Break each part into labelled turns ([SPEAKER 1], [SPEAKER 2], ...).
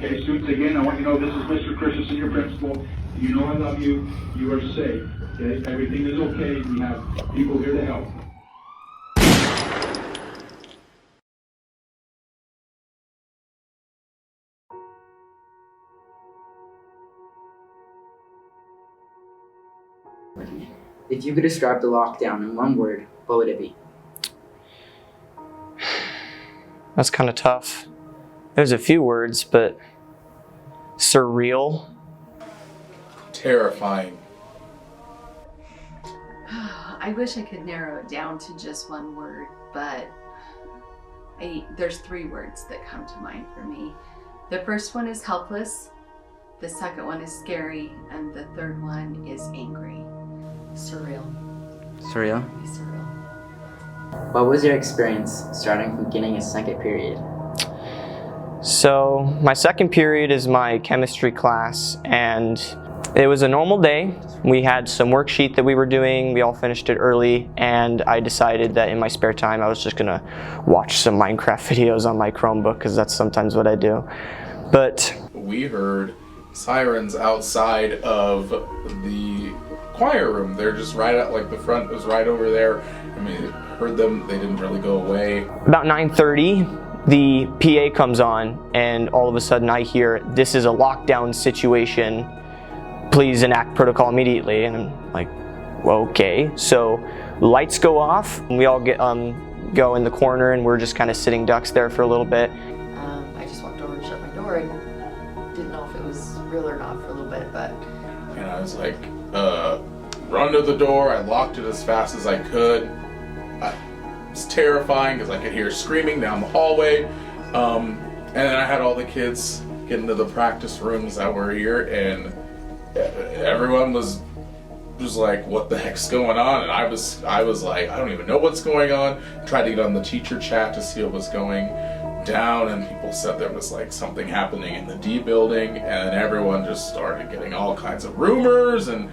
[SPEAKER 1] Okay, students, again, I want you to know this is Mr. Christensen, your principal. You know I love you. You are safe. Okay, everything is okay. We have people here to help.
[SPEAKER 2] If you could describe the lockdown in one word, what would it be?
[SPEAKER 3] That's kind of tough. There's a few words, but surreal.
[SPEAKER 4] Terrifying.
[SPEAKER 5] I wish I could narrow it down to just one word, but there's 3 words that come to mind for me. The first one is helpless, the second one is scary, and the third one is angry. Surreal.
[SPEAKER 2] Surreal?
[SPEAKER 5] Surreal.
[SPEAKER 2] What was your experience starting from beginning of second period?
[SPEAKER 3] So my second period is my chemistry class, and it was a normal day. We had some worksheet that we were doing. We all finished it early, and I decided that in my spare time I was just gonna watch some Minecraft videos on my Chromebook, because that's sometimes what I do. But
[SPEAKER 4] we heard sirens outside of the choir room. They're just right at, like, the front was right over there. I mean, heard them, they didn't really go away.
[SPEAKER 3] About 9:30, the PA comes on, and all of a sudden I hear, "This is a lockdown situation. Please enact protocol immediately." And I'm like, well, okay. So lights go off, and we all go in the corner, and we're just kind of sitting ducks there for a little bit.
[SPEAKER 5] I just walked over and shut my door and didn't know if it was real or not for a little bit, but...
[SPEAKER 4] And I was like, run to the door. I locked it as fast as I could. It's terrifying because I could hear screaming down the hallway. And then I had all the kids get into the practice rooms that were here, and everyone was like, what the heck's going on? And I was like, I don't even know what's going on. Tried to get on the teacher chat to see what was going down, and people said there was like something happening in the D building, and then everyone just started getting all kinds of rumors, and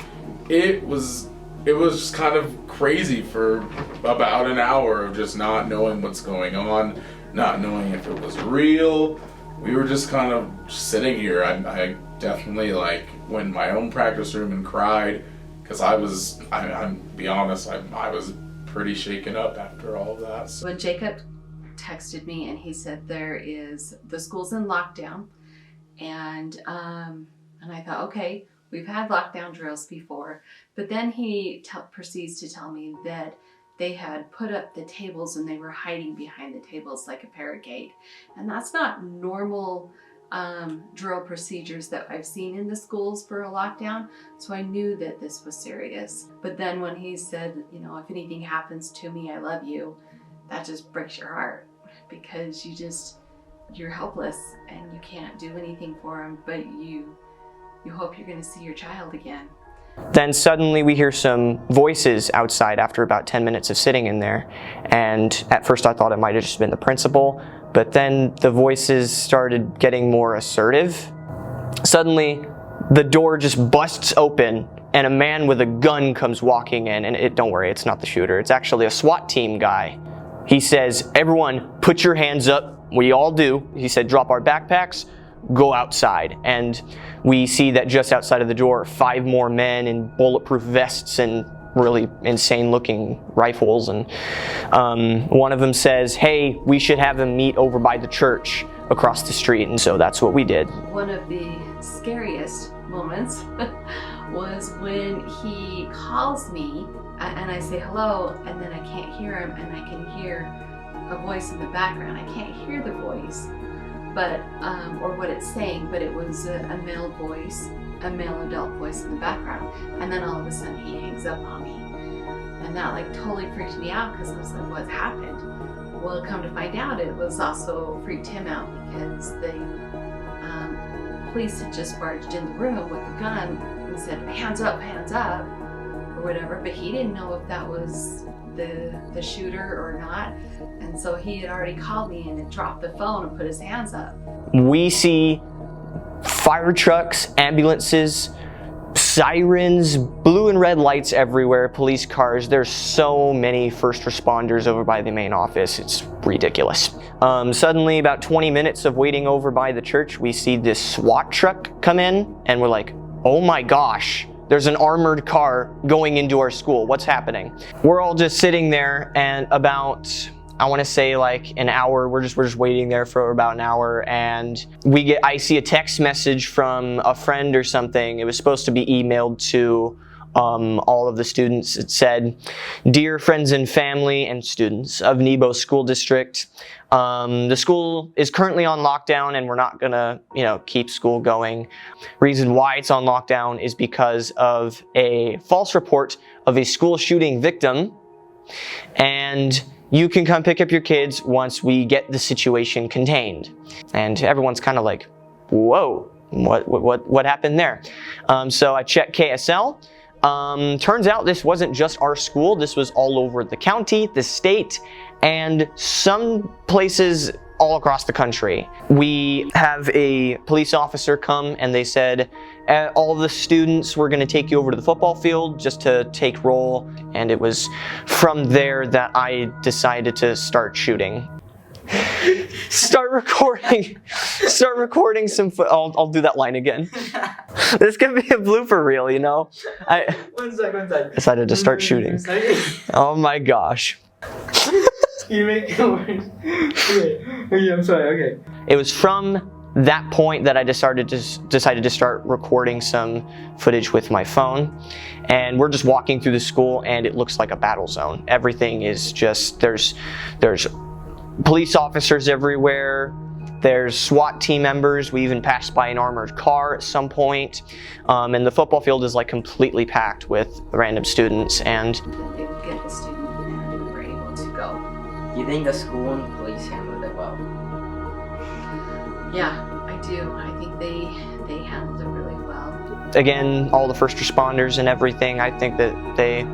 [SPEAKER 4] it was just kind of crazy for about an hour of just not knowing what's going on, not knowing if it was real. We were just kind of sitting here. I definitely like went in my own practice room and cried, because I'm be honest, I was pretty shaken up after all of that.
[SPEAKER 5] When Jacob texted me and he said the school's in lockdown, and I thought, okay, we've had lockdown drills before, but then he proceeds to tell me that they had put up the tables and they were hiding behind the tables like a parrot gate. And that's not normal drill procedures that I've seen in the schools for a lockdown. So I knew that this was serious. But then when he said, you know, if anything happens to me, I love you, that just breaks your heart, because you're helpless and you can't do anything for him, but you hope you're gonna see your child again.
[SPEAKER 3] Then suddenly we hear some voices outside after about 10 minutes of sitting in there. And at first I thought it might have just been the principal, but then the voices started getting more assertive. Suddenly the door just busts open and a man with a gun comes walking in, and don't worry, it's not the shooter. It's actually a SWAT team guy. He says, "Everyone put your hands up." We all do. He said, "Drop our backpacks, go outside." And we see that just outside of the door, 5 more men in bulletproof vests and really insane looking rifles. And one of them says, "Hey, we should have them meet over by the church across the street." And so that's what we did.
[SPEAKER 5] One of the scariest moments was when he calls me and I say hello, and then I can't hear him, and I can hear a voice in the background. I can't hear the voice, but or what it's saying, but it was a male voice, a male adult voice in the background. And then all of a sudden he hangs up on me, and that like totally freaked me out, because I was like, what's happened? Well, come to find out, it was also freaked him out, because the police had just barged in the room with a gun and said, hands up, or whatever, but he didn't know if that was the shooter or not. And so he had already called me and had dropped the phone and put his hands up.
[SPEAKER 3] We see fire trucks, ambulances, sirens, blue and red lights everywhere, police cars. There's so many first responders over by the main office. It's ridiculous. Suddenly, about 20 minutes of waiting over by the church, we see this SWAT truck come in, and we're like, oh my gosh, there's an armored car going into our school. What's happening? We're all just sitting there, and about, I want to say like an hour, we're just waiting there for about an hour, and I see a text message from a friend or something. It was supposed to be emailed to all of the students. It said, "Dear friends and family and students of Nebo School District, the school is currently on lockdown and we're not gonna, keep school going. Reason why it's on lockdown is because of a false report of a school shooting victim, and you can come pick up your kids once we get the situation contained." And everyone's kind of like, whoa, what happened there? So I checked KSL. Turns out this wasn't just our school. This was all over the county, the state, and some places all across the country. We have a police officer come, and they said, all the students, we're going to take you over to the football field just to take roll. And it was from there that I decided to start shooting. Start recording some I'll do that line again. This could be a blooper reel,
[SPEAKER 2] One sec.
[SPEAKER 3] Decided to start shooting. Oh my gosh.
[SPEAKER 2] You make it worse. Okay, I'm sorry, okay.
[SPEAKER 3] It was from that point that I decided to start recording some footage with my phone. And we're just walking through the school, and it looks like a battle zone. Everything is just, there's police officers everywhere. There's SWAT team members. We even passed by an armored car at some point. And the football field is like completely packed with random students. And
[SPEAKER 5] They could get the student and we were able to go.
[SPEAKER 2] Do you think the school and police handled it well?
[SPEAKER 5] Yeah, I do. I think they handled it really well.
[SPEAKER 3] again, all the first responders and everything, I think that they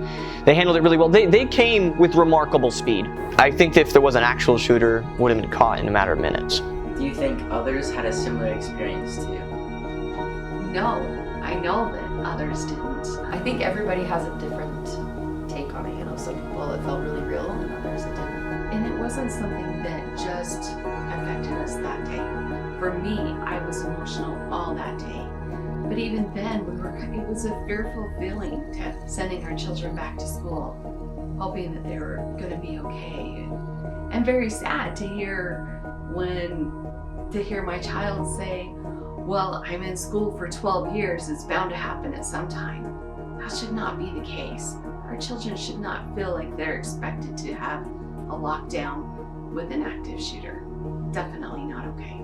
[SPEAKER 3] handled it really well. They came with remarkable speed. I think that if there was an actual shooter, would have been caught in a matter of minutes.
[SPEAKER 2] Do you think others had a similar experience to you?
[SPEAKER 5] No, I know that others didn't.
[SPEAKER 6] I think everybody has a different take on it. You know, some people it felt really real, and others it didn't.
[SPEAKER 5] And it wasn't something that just affected us that day. For me, I was emotional all that day. But even then, it was a fearful feeling to sending our children back to school, hoping that they were going to be okay. And very sad to hear my child say, well, I'm in school for 12 years, it's bound to happen at some time. That should not be the case. Our children should not feel like they're expected to have a lockdown with an active shooter. Definitely not okay.